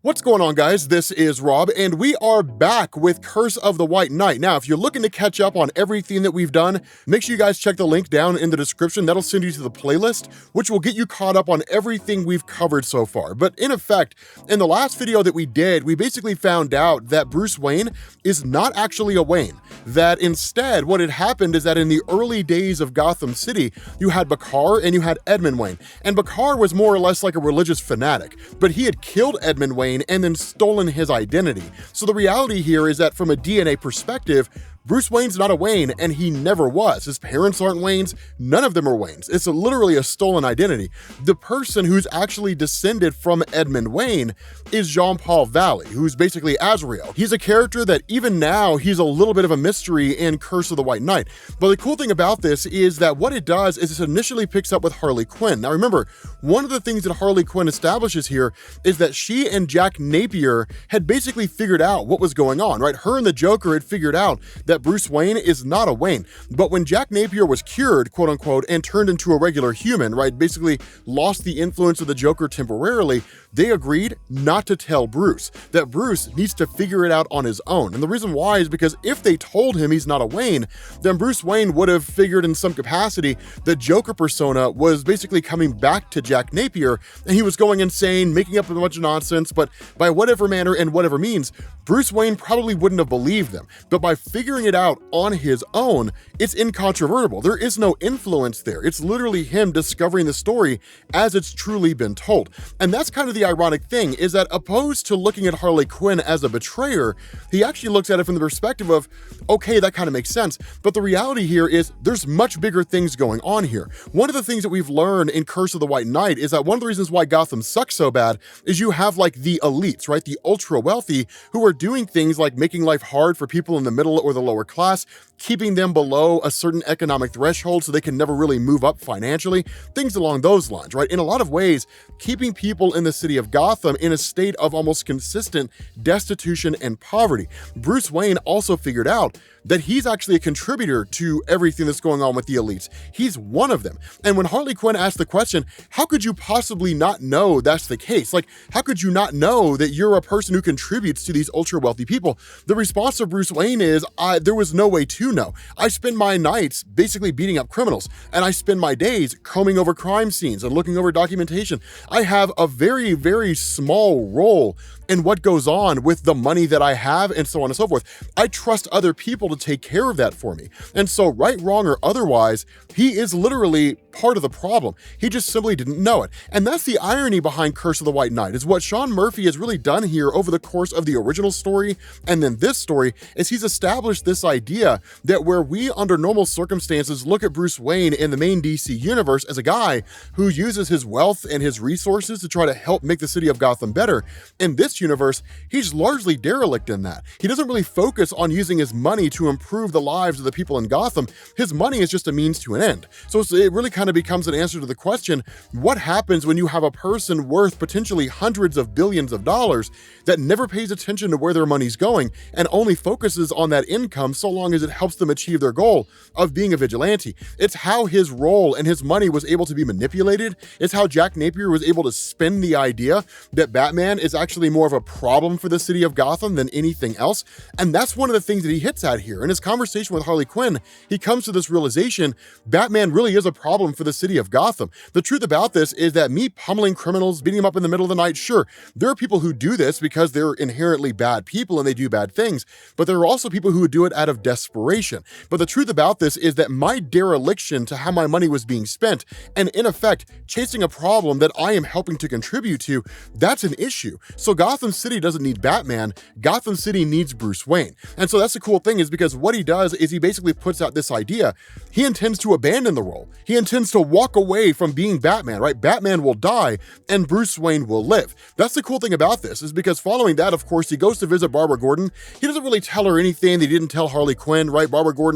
What's going on, guys? This is Rob, and we are back with Curse of the White Knight. Now, if you're looking to catch up on everything that we've done, make sure you guys check the link down in the description. That'll send you to the playlist, which will get you caught up on everything we've covered so far. But in effect, in the last video that we did, we basically found out that Bruce Wayne is not actually a Wayne. That instead, what had happened is that in the early days of Gotham City, you had Bakar and you had Edmund Wayne. And Bakar was more or less like a religious fanatic, but he had killed Edmund Wayne and then stolen his identity. So the reality here is that from a DNA perspective, Bruce Wayne's not a Wayne, and he never was. His parents aren't Waynes. None of them are Waynes. It's literally a stolen identity. The person who's actually descended from Edmund Wayne is Jean-Paul Valley, who's basically Azrael. He's a character that even now, he's a little bit of a mystery in Curse of the White Knight. But the cool thing about this is that what it does is it initially picks up with Harley Quinn. Now remember, one of the things that Harley Quinn establishes here is that she and Jack Napier had basically figured out what was going on, right? Her and the Joker had figured out that Bruce Wayne is not a Wayne. But when Jack Napier was cured, quote unquote, and turned into a regular human, right, basically lost the influence of the Joker temporarily, they agreed not to tell Bruce, that Bruce needs to figure it out on his own. And the reason why is because if they told him he's not a Wayne, then Bruce Wayne would have figured in some capacity the Joker persona was basically coming back to Jack Napier, and he was going insane, making up a bunch of nonsense, but by whatever manner and whatever means, Bruce Wayne probably wouldn't have believed them. But by figuring it out on his own, it's incontrovertible. There is no influence there. It's literally him discovering the story as it's truly been told. And that's kind of the ironic thing, is that opposed to looking at Harley Quinn as a betrayer, he actually looks at it from the perspective of, okay, that kind of makes sense. But the reality here is there's much bigger things going on here. One of the things that we've learned in Curse of the White Knight is that one of the reasons why Gotham sucks so bad is you have like the elites, right? The ultra wealthy who are doing things like making life hard for people in the middle or the lower class, keeping them below a certain economic threshold so they can never really move up financially, things along those lines, right? In a lot of ways, keeping people in the city of Gotham in a state of almost consistent destitution and poverty. Bruce Wayne also figured out that he's actually a contributor to everything that's going on with the elites. He's one of them. And when Harley Quinn asked the question, how could you possibly not know that's the case? Like, how could you not know that you're a person who contributes to these ultra wealthy people? The response of Bruce Wayne is, there was no way to know. I spend my nights basically beating up criminals, and I spend my days combing over crime scenes and looking over documentation. I have a very, very small role in what goes on with the money that I have and so on and so forth. I trust other people to take care of that for me. And so right, wrong, or otherwise, he is literally part of the problem. He just simply didn't know it. And that's the irony behind Curse of the White Knight, is what Sean Murphy has really done here over the course of the original story and then this story is he's established this idea that where we under normal circumstances look at Bruce Wayne in the main DC universe as a guy who uses his wealth and his resources to try to help make the city of Gotham better, in this universe, he's largely derelict in that. He doesn't really focus on using his money to improve the lives of the people in Gotham. His money is just a means to an end. So it really kind of becomes an answer to the question, what happens when you have a person worth potentially hundreds of billions of dollars that never pays attention to where their money's going and only focuses on that income so long as it helps them achieve their goal of being a vigilante? It's how his role and his money was able to be manipulated. It's how Jack Napier was able to spin the idea that Batman is actually more of a problem for the city of Gotham than anything else. And that's one of the things that he hits at here. In his conversation with Harley Quinn, he comes to this realization, Batman really is a problem for the city of Gotham. The truth about this is that me pummeling criminals, beating them up in the middle of the night, sure, there are people who do this because they're inherently bad people and they do bad things, but there are also people who would do it out of desperation. But the truth about this is that my dereliction to how my money was being spent, and in effect, chasing a problem that I am helping to contribute to, that's an issue. So Gotham City doesn't need Batman, Gotham City needs Bruce Wayne. And so that's the cool thing, is because what he does is he basically puts out this idea. He intends to abandon the role. He intends to walk away from being Batman, right? Batman will die and Bruce Wayne will live. That's the cool thing about this, is because following that, of course, he goes to visit Barbara Gordon. He doesn't really tell her anything that he didn't tell Harley Quinn, right? Barbara Gordon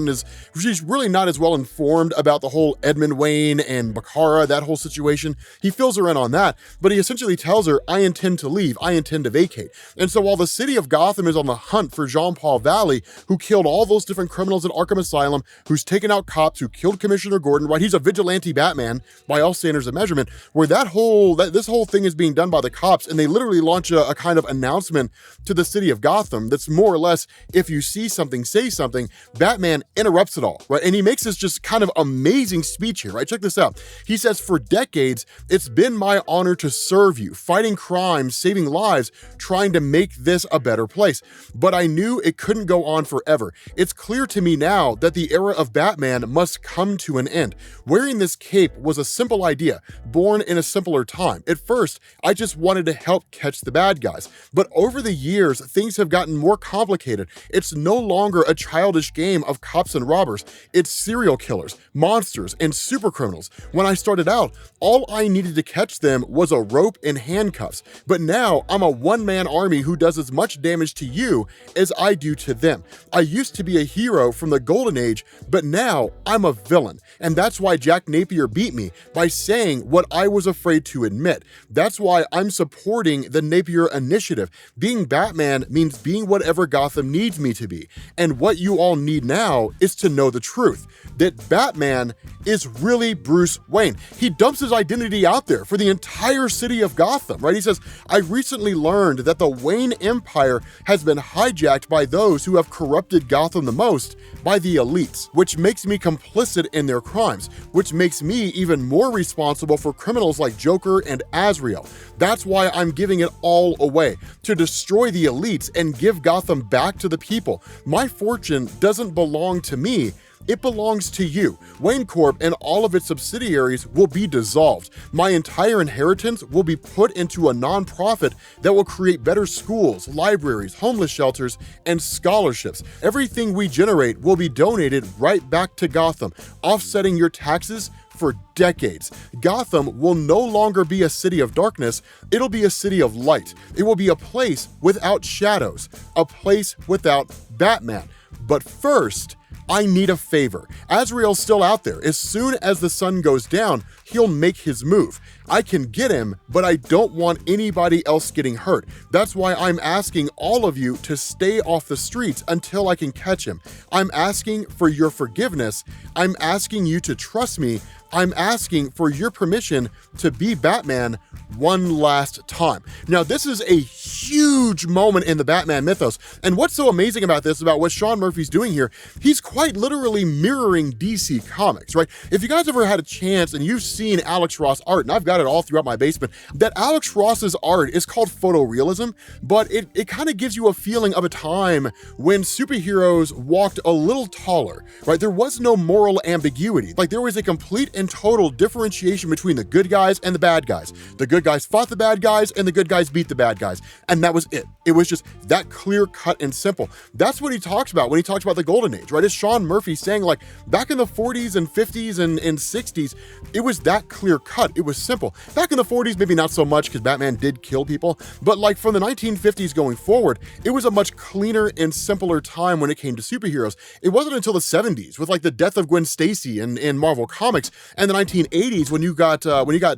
she's really not as well informed about the whole Edmund Wayne and Bakara, that whole situation. He fills her in on that, but he essentially tells her, I intend to leave. I intend to to vacate. And so while the city of Gotham is on the hunt for Jean-Paul Valley, who killed all those different criminals at Arkham Asylum, who's taken out cops, who killed Commissioner Gordon, right? He's a vigilante Batman by all standards of measurement, where this whole thing is being done by the cops, and they literally launch a kind of announcement to the city of Gotham that's more or less, if you see something, say something. Batman interrupts it all, right? And he makes this just kind of amazing speech here, right? Check this out. He says, "For decades, it's been my honor to serve you, fighting crime, saving lives, trying to make this a better place. But I knew it couldn't go on forever. It's clear to me now that the era of Batman must come to an end. Wearing this cape was a simple idea, born in a simpler time. At first, I just wanted to help catch the bad guys. But over the years, things have gotten more complicated. It's no longer a childish game of cops and robbers. It's serial killers, monsters, and super criminals. When I started out, all I needed to catch them was a rope and handcuffs. But now I'm a one-man army who does as much damage to you as I do to them. I used to be a hero from the Golden Age, but now I'm a villain. And that's why Jack Napier beat me, by saying what I was afraid to admit. That's why I'm supporting the Napier Initiative. Being Batman means being whatever Gotham needs me to be. And what you all need now is to know the truth, that Batman is really Bruce Wayne." He dumps his identity out there for the entire city of Gotham, right? He says, "I recently learned that the Wayne Empire has been hijacked by those who have corrupted Gotham the most, by the elites, which makes me complicit in their crimes, which makes me even more responsible for criminals like Joker and Azrael. That's why I'm giving it all away, to destroy the elites and give Gotham back to the people. My fortune doesn't belong to me. It belongs to you. Wayne Corp and all of its subsidiaries will be dissolved. My entire inheritance will be put into a nonprofit that will create better schools, libraries, homeless shelters, and scholarships. Everything we generate will be donated right back to Gotham, offsetting your taxes for decades. Gotham will no longer be a city of darkness, it'll be a city of light. It will be a place without shadows, a place without Batman. But first, I need a favor. Azrael's still out there. As soon as the sun goes down, he'll make his move. I can get him, but I don't want anybody else getting hurt. That's why I'm asking all of you to stay off the streets until I can catch him. I'm asking for your forgiveness. I'm asking you to trust me. I'm asking for your permission to be Batman one last time." Now, this is a huge moment in the Batman mythos. And what's so amazing about this, about what Sean Murphy's doing here, he's quite literally mirroring DC Comics, right? If you guys ever had a chance and you've seen Alex Ross art, and I've got it all throughout my basement, that Alex Ross's art is called photorealism, but it kind of gives you a feeling of a time when superheroes walked a little taller, right? There was no moral ambiguity. Like, there was a complete and total differentiation between the good guys and the bad guys. The good guys fought the bad guys, and the good guys beat the bad guys. And that was it. It was just that clear cut and simple. That's what he talks about when he talks about the Golden Age, right? It's Sean Murphy saying, like, back in the 40s and 50s and 60s, it was that clear cut. It was simple. Back in the 40s, maybe not so much, because Batman did kill people, but like from the 1950s going forward, it was a much cleaner and simpler time when it came to superheroes. It wasn't until the 70s, with like the death of Gwen Stacy in Marvel Comics, and the 1980s when you got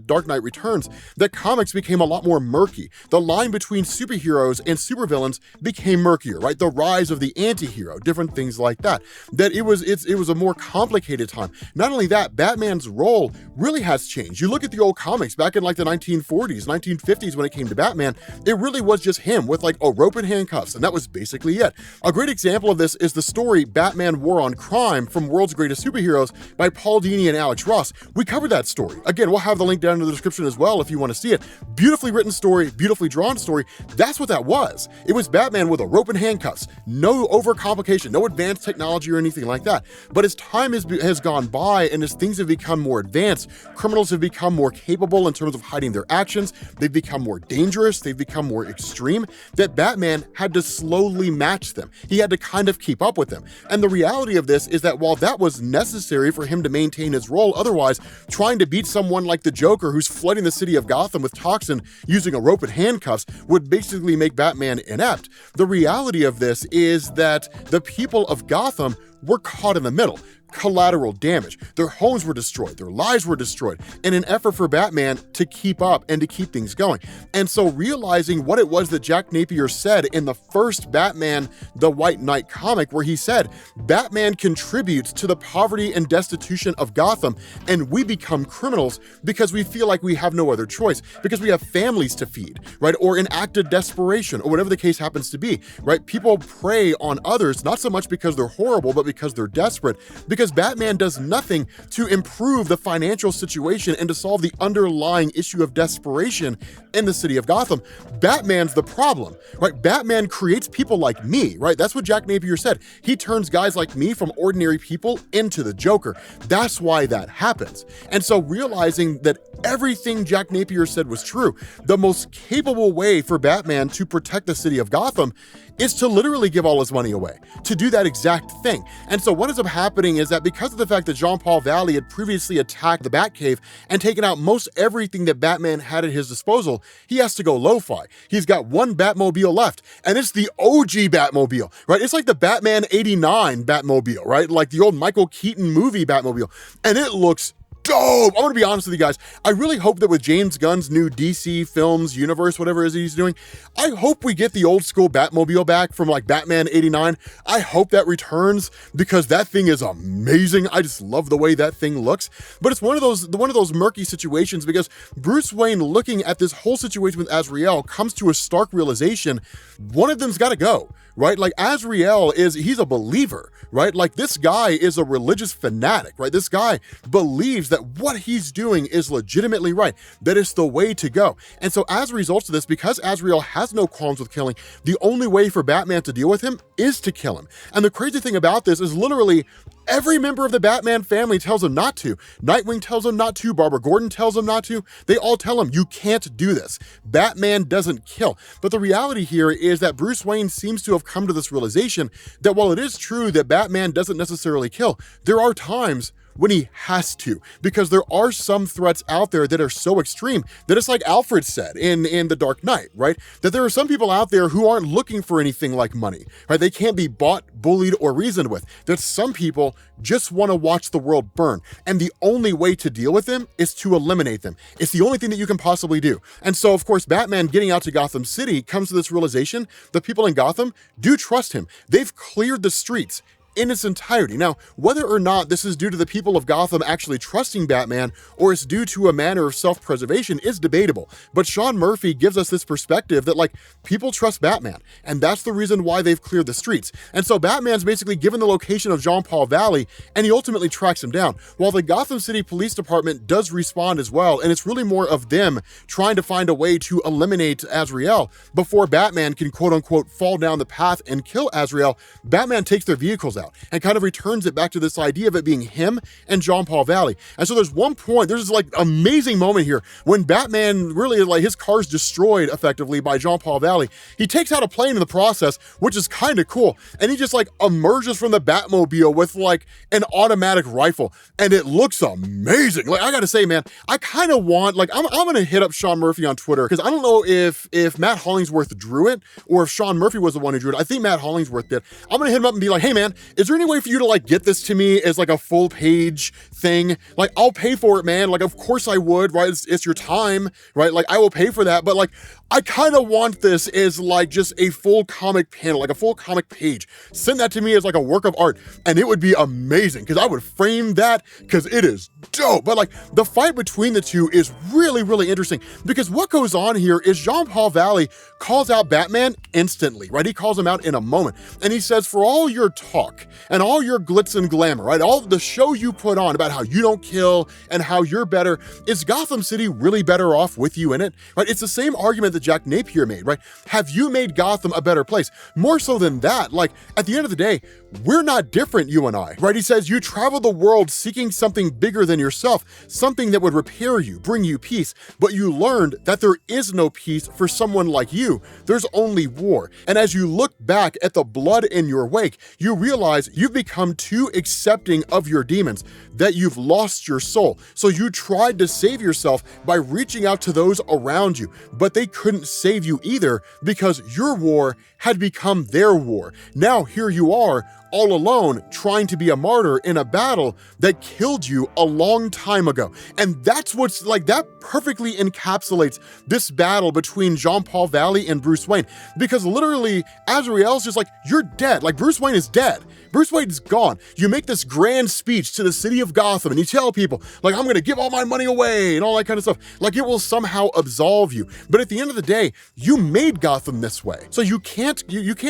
Dark Knight Returns, that comics became a lot more murky. The line between superheroes and supervillains became murkier, right? The rise of the anti-hero, different things like that. That it was a more complicated time. Not only that, Batman's role really has changed. You look at the old comics back in like the 1940s, 1950s when it came to Batman, it really was just him with like a rope and handcuffs, and that was basically it. A great example of this is the story Batman War on Crime from World's Greatest Superheroes by Paul Dini and Alex Ross. We covered that story. Again, we'll have the link down in the description as well if you want to see it. Beautifully written story, beautifully drawn story. That's what that was. It was Batman with a rope and handcuffs. No overcomplication, no advanced technology or anything like that. But as time has gone by and as things have become more advanced, criminals have become more capable in terms of hiding their actions. They've become more dangerous. They've become more extreme, that Batman had to slowly match them. He had to kind of keep up with them. And the reality of this is that while that was necessary for him to maintain his role, otherwise, trying to beat someone like the Joker who's flooding the city of Gotham with toxin using a rope and handcuffs would basically make Batman inept. The reality of this is that the people of Gotham were caught in the middle. collateral damage. Their homes were destroyed, their lives were destroyed in an effort for Batman to keep up and to keep things going. And so realizing what it was that Jack Napier said in the first Batman the White Knight comic, where he said, Batman contributes to the poverty and destitution of Gotham, and we become criminals because we feel like we have no other choice, because we have families to feed, right? Or in act of desperation, or whatever the case happens to be, right? People prey on others, not so much because they're horrible, but because they're desperate, because Batman does nothing to improve the financial situation and to solve the underlying issue of desperation in the city of Gotham. Batman's the problem, right? Batman creates people like me, right? That's what Jack Napier said. He turns guys like me from ordinary people into the Joker. That's why that happens. And so realizing that everything Jack Napier said was true, the most capable way for Batman to protect the city of Gotham is to literally give all his money away, to do that exact thing. And so what ends up happening is that because of the fact that Jean-Paul Valley had previously attacked the Batcave and taken out most everything that Batman had at his disposal, he has to go lo-fi. He's got one Batmobile left, and it's the OG Batmobile, right? It's like the Batman 89 Batmobile, right? Like the old Michael Keaton movie Batmobile. And it looks dope. I'm gonna be honest with you guys. I really hope that with James Gunn's new DC films universe, whatever it is he's doing, I hope we get the old school Batmobile back from like Batman 89. I hope that returns because that thing is amazing. I just love the way that thing looks. But it's one of those murky situations because Bruce Wayne, looking at this whole situation with Azrael, comes to a stark realization: one of them's got to go. Right? Like Azrael he's a believer, right? Like this guy is a religious fanatic, right? This guy believes that what he's doing is legitimately right, that it's the way to go. And so as a result of this, because Azrael has no qualms with killing, the only way for Batman to deal with him is to kill him. And the crazy thing about this is literally every member of the Batman family tells him not to. Nightwing tells him not to. Barbara Gordon tells him not to. They all tell him, you can't do this. Batman doesn't kill. But the reality here is that Bruce Wayne seems to have come to this realization that while it is true that Batman doesn't necessarily kill, there are times when he has to, because there are some threats out there that are so extreme that it's like Alfred said in The Dark Knight, right? That there are some people out there who aren't looking for anything like money, right? They can't be bought, bullied, or reasoned with. That some people just want to watch the world burn. And the only way to deal with them is to eliminate them. It's the only thing that you can possibly do. And so, of course, Batman getting out to Gotham City comes to this realization that people in Gotham do trust him. They've cleared the streets in its entirety. Now, whether or not this is due to the people of Gotham actually trusting Batman or it's due to a manner of self-preservation is debatable. But Sean Murphy gives us this perspective that like people trust Batman, and that's the reason why they've cleared the streets. And so Batman's basically given the location of Jean-Paul Valley, and he ultimately tracks him down. While the Gotham City Police Department does respond as well, and it's really more of them trying to find a way to eliminate Azrael before Batman can quote unquote fall down the path and kill Azrael, Batman takes their vehicles out and kind of returns it back to this idea of it being him and Jean-Paul Valley. And so there's this like amazing moment here when Batman really, like, his car's destroyed effectively by Jean-Paul Valley. He takes out a plane in the process, which is kind of cool. And he just like emerges from the Batmobile with like an automatic rifle, and it looks amazing. Like, I gotta say, man, I kind of want, like, I'm gonna hit up Sean Murphy on Twitter, because I don't know if Matt Hollingsworth drew it or if Sean Murphy was the one who drew it. I think Matt Hollingsworth did. I'm gonna hit him up and be like, hey man, is there any way for you to like get this to me as like a full page thing? Like, I'll pay for it, man. Like, of course I would, right? It's your time, right? Like, I will pay for that. But like, I kind of want this as like just a full comic panel, like a full comic page. Send that to me as like a work of art, and it would be amazing, because I would frame that, because it is dope. But like, the fight between the two is really, really interesting, because what goes on here is Jean-Paul Valley calls out Batman instantly, right? He calls him out in a moment, and he says, for all your talk and all your glitz and glamour, right? All the show you put on about how you don't kill and how you're better, is Gotham City really better off with you in it, right? It's the same argument that Jack Napier made, right? Have you made Gotham a better place? More so than that, like, at the end of the day, we're not different, you and I, right? He says, you travel the world seeking something bigger than yourself, something that would repair you, bring you peace, but you learned that there is no peace for someone like you. There's only war. And as you look back at the blood in your wake, you realize realize you've become too accepting of your demons, that you've lost your soul. So you tried to save yourself by reaching out to those around you, but they couldn't save you either because your war had become their war. Now here you are, all alone, trying to be a martyr in a battle that killed you a long time ago. And that's what's like, that perfectly encapsulates this battle between Jean-Paul Valley and Bruce Wayne. Because literally, Azrael's just like, you're dead. Like, Bruce Wayne is dead. Bruce Wayne's gone. You make this grand speech to the city of Gotham and you tell people, like, I'm gonna give all my money away and all that kind of stuff. Like, it will somehow absolve you. But at the end of the day, you made Gotham this way. So you can't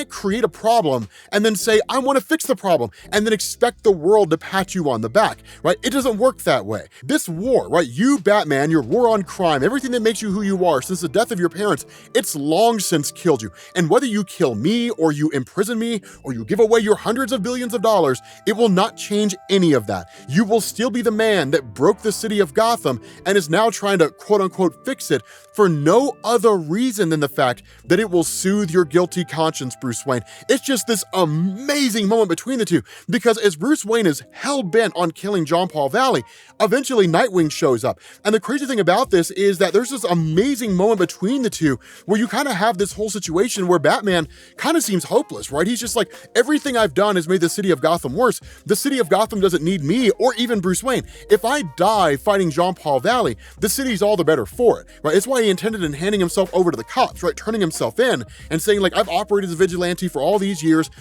create a problem and then say, I wanna fix the problem, and then expect the world to pat you on the back, right? It doesn't work that way. This war, right? You, Batman, your war on crime, everything that makes you who you are since the death of your parents, it's long since killed you. And whether you kill me or you imprison me or you give away your hundreds of billions of dollars, it will not change any of that. You will still be the man that broke the city of Gotham and is now trying to quote unquote fix it for no other reason than the fact that it will soothe your guilty conscience, Bruce Wayne. It's just this amazing moment between the two, because as Bruce Wayne is hell-bent on killing Jean-Paul Valley, eventually Nightwing shows up. And the crazy thing about this is that there's this amazing moment between the two where you kind of have this whole situation where Batman kind of seems hopeless, right? He's just like, everything I've done has made the city of Gotham worse. The city of Gotham doesn't need me or even Bruce Wayne. If I die fighting Jean-Paul Valley, the city's all the better for it, right? It's why he intended in handing himself over to the cops, right? Turning himself in and saying, like, I've operated as a vigilante for all these years,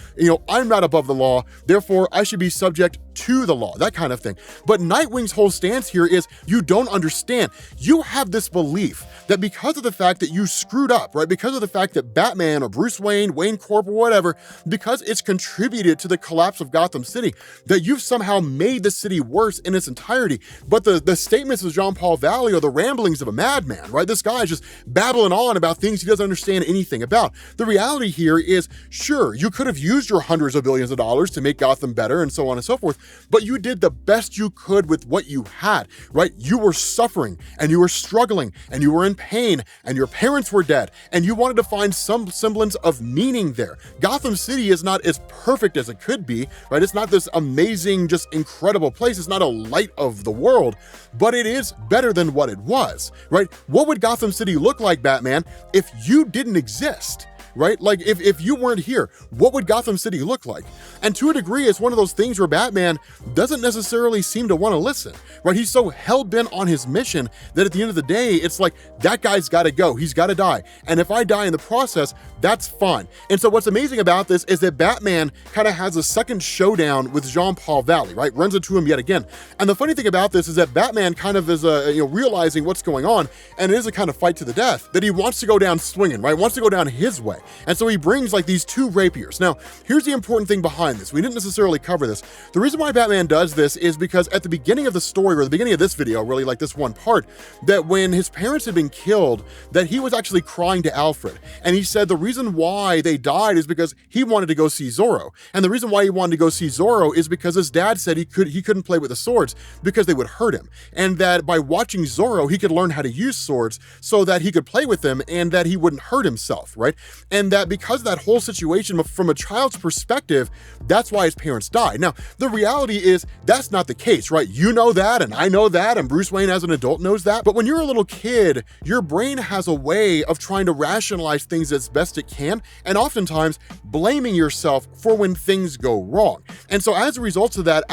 I'm not above the law, therefore I should be subject to the law, that kind of thing. But Nightwing's whole stance here is, you don't understand. You have this belief that because of the fact that you screwed up, right? Because of the fact that Batman or Bruce Wayne, Wayne Corp or whatever, because it's contributed to the collapse of Gotham City, that you've somehow made the city worse in its entirety. But the statements of Jean-Paul Valley are the ramblings of a madman, right? This guy is just babbling on about things he doesn't understand anything about. The reality here is, sure, you could have used your hundreds of billions of dollars to make Gotham better and so on and so forth, but you did the best you could with what you had, right? You were suffering and you were struggling and you were in pain and your parents were dead and you wanted to find some semblance of meaning there. Gotham City is not as perfect as it could be, right? It's not this amazing, just incredible place. It's not a light of the world, but it is better than what it was, right? What would Gotham City look like, Batman, if you didn't exist? Right? Like, if you weren't here, what would Gotham City look like? And to a degree, it's one of those things where Batman doesn't necessarily seem to want to listen, right? He's so hell-bent on his mission that at the end of the day, it's like, that guy's got to go. He's got to die. And if I die in the process, that's fine. And so what's amazing about this is that Batman kind of has a second showdown with Jean-Paul Valley, right? Runs into him yet again. And the funny thing about this is that Batman kind of is realizing what's going on, and it is a kind of fight to the death, that he wants to go down swinging, right? Wants to go down his way. And so he brings like these two rapiers. Now, here's the important thing behind this. We didn't necessarily cover this. The reason why Batman does this is because at the beginning of the story, or the beginning of this video, really like this one part, that when his parents had been killed, that he was actually crying to Alfred. And he said the reason why they died is because he wanted to go see Zorro. And the reason why he wanted to go see Zorro is because his dad said he couldn't play with the swords because they would hurt him. And that by watching Zorro, he could learn how to use swords so that he could play with them and that he wouldn't hurt himself, right? And that because of that whole situation, from a child's perspective, that's why his parents died. Now, the reality is that's not the case, right? You know that, and I know that, and Bruce Wayne as an adult knows that. But when you're a little kid, your brain has a way of trying to rationalize things as best it can, and oftentimes blaming yourself for when things go wrong. And so as a result of that,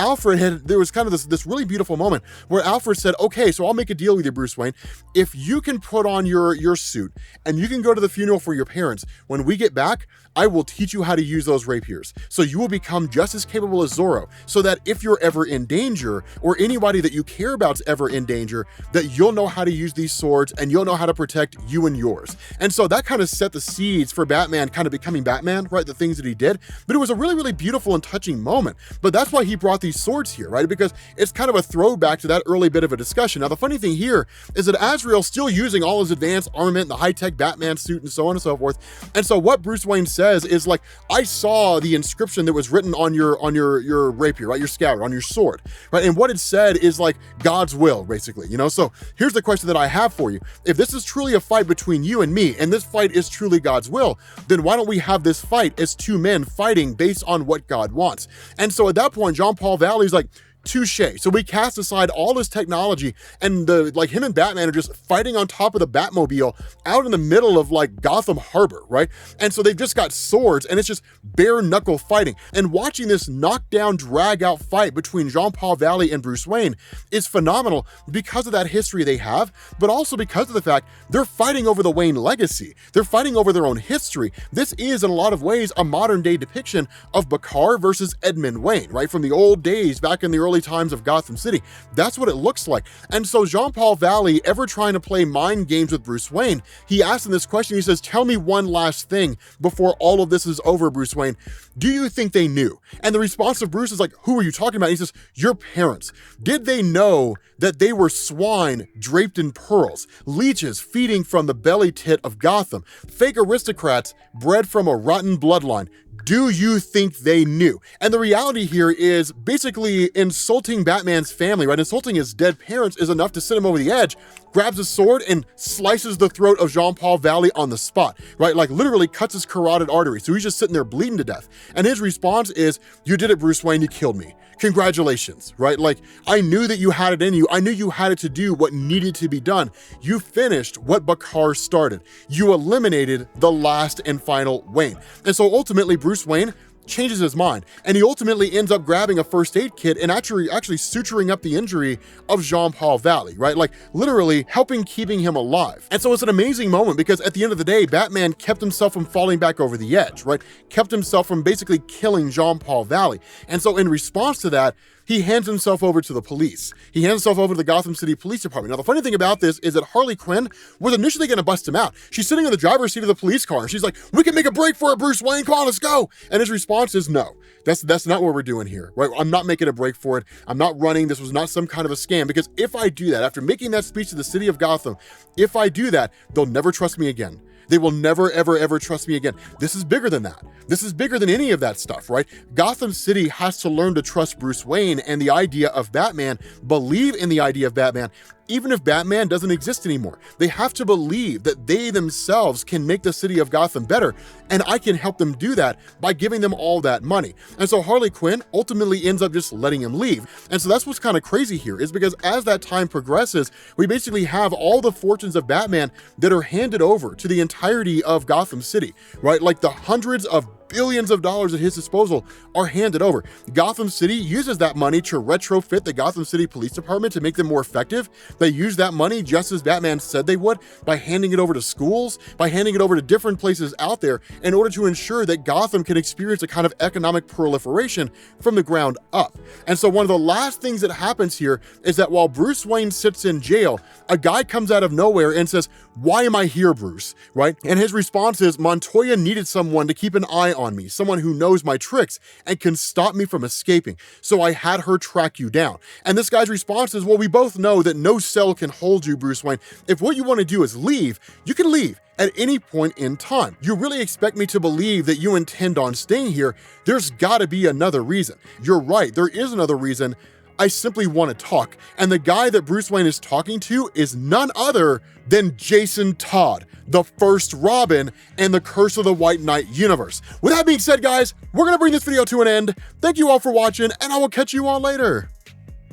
there was kind of this really beautiful moment where Alfred said, okay, so I'll make a deal with you, Bruce Wayne. If you can put on your suit and you can go to the funeral for your parents, when we get back, I will teach you how to use those rapiers. So you will become just as capable as Zorro, so that if you're ever in danger, or anybody that you care about's ever in danger, that you'll know how to use these swords and you'll know how to protect you and yours. And so that kind of set the seeds for Batman kind of becoming Batman, right? The things that he did. But it was a really, really beautiful and touching moment. But that's why he brought these swords here, right? Because it's kind of a throwback to that early bit of a discussion. Now, the funny thing here is that Azrael's still using all his advanced armament and the high-tech Batman suit and so on and so forth. And so what Bruce Wayne says is like, I saw the inscription that was written on your rapier, right? Your scabbard, on your sword, right? And what it said is like God's will, basically, you know? So here's the question that I have for you. If this is truly a fight between you and me, and this fight is truly God's will, then why don't we have this fight as two men fighting based on what God wants? And so at that point, Jean Paul Valley's like, touche. So we cast aside all this technology, and him and Batman are just fighting on top of the Batmobile out in the middle of like Gotham Harbor, right? And so they've just got swords, and it's just bare knuckle fighting. And watching this knockdown, drag out fight between Jean Paul Valley and Bruce Wayne is phenomenal because of that history they have, but also because of the fact they're fighting over the Wayne legacy. They're fighting over their own history. This is in a lot of ways a modern day depiction of Bakar versus Edmund Wayne, right? From the old days back in the early times of Gotham City. That's what it looks like. And so Jean Paul Valley, ever trying to play mind games with Bruce Wayne, he asks him this question. He says, tell me one last thing before all of this is over, Bruce Wayne. Do you think they knew? And the response of Bruce is like, who are you talking about? And he says, your parents. Did they know that they were swine draped in pearls, leeches feeding from the belly tit of Gotham, fake aristocrats bred from a rotten bloodline? Do you think they knew? And the reality here is basically insulting Batman's family, right? Insulting his dead parents is enough to send him over the edge, grabs a sword and slices the throat of Jean Paul Valley on the spot, right? Like literally cuts his carotid artery. So he's just sitting there bleeding to death. And his response is, you did it, Bruce Wayne, you killed me. Congratulations, right? Like, I knew that you had it in you. I knew you had it to do what needed to be done. You finished what Bakar started. You eliminated the last and final Wayne. And so ultimately, Bruce Wayne changes his mind, and he ultimately ends up grabbing a first aid kit and actually suturing up the injury of Jean Paul Valley, right? Like literally helping keeping him alive. And so it's an amazing moment because at the end of the day, Batman kept himself from falling back over the edge, right? Kept himself from basically killing Jean Paul Valley. And so in response to that, he hands himself over to the police. He hands himself over to the Gotham City Police Department. Now, the funny thing about this is that Harley Quinn was initially going to bust him out. She's sitting in the driver's seat of the police car, and she's like, we can make a break for it, Bruce Wayne, come on, let's go. And his response is, no, that's not what we're doing here, right? I'm not making a break for it. I'm not running. This was not some kind of a scam, because if I do that, after making that speech to the city of Gotham, if I do that, they'll never trust me again. They will never, ever, ever trust me again. This is bigger than that. This is bigger than any of that stuff, right? Gotham City has to learn to trust Bruce Wayne and the idea of Batman, believe in the idea of Batman, even if Batman doesn't exist anymore. They have to believe that they themselves can make the city of Gotham better, and I can help them do that by giving them all that money. And so Harley Quinn ultimately ends up just letting him leave. And so that's what's kind of crazy here, is because as that time progresses, we basically have all the fortunes of Batman that are handed over to the entirety of Gotham City, right? Like the hundreds of billions of dollars at his disposal are handed over. Gotham City uses that money to retrofit the Gotham City Police Department to make them more effective. They use that money just as Batman said they would, by handing it over to schools, by handing it over to different places out there in order to ensure that Gotham can experience a kind of economic proliferation from the ground up. And so one of the last things that happens here is that while Bruce Wayne sits in jail, a guy comes out of nowhere and says, why am I here, Bruce? Right? And his response is, Montoya needed someone to keep an eye on me, someone who knows my tricks and can stop me from escaping. So I had her track you down. And this guy's response is, well, we both know that no cell can hold you, Bruce Wayne. If what you want to do is leave, you can leave at any point in time. You really expect me to believe that you intend on staying here? There's got to be another reason. You're right, there is another reason. I simply want to talk. And the guy that Bruce Wayne is talking to is none other than Jason Todd, the first Robin in the Curse of the White Knight universe. With that being said, guys, we're going to bring this video to an end. Thank you all for watching, and I will catch you all later.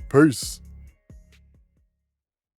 Peace.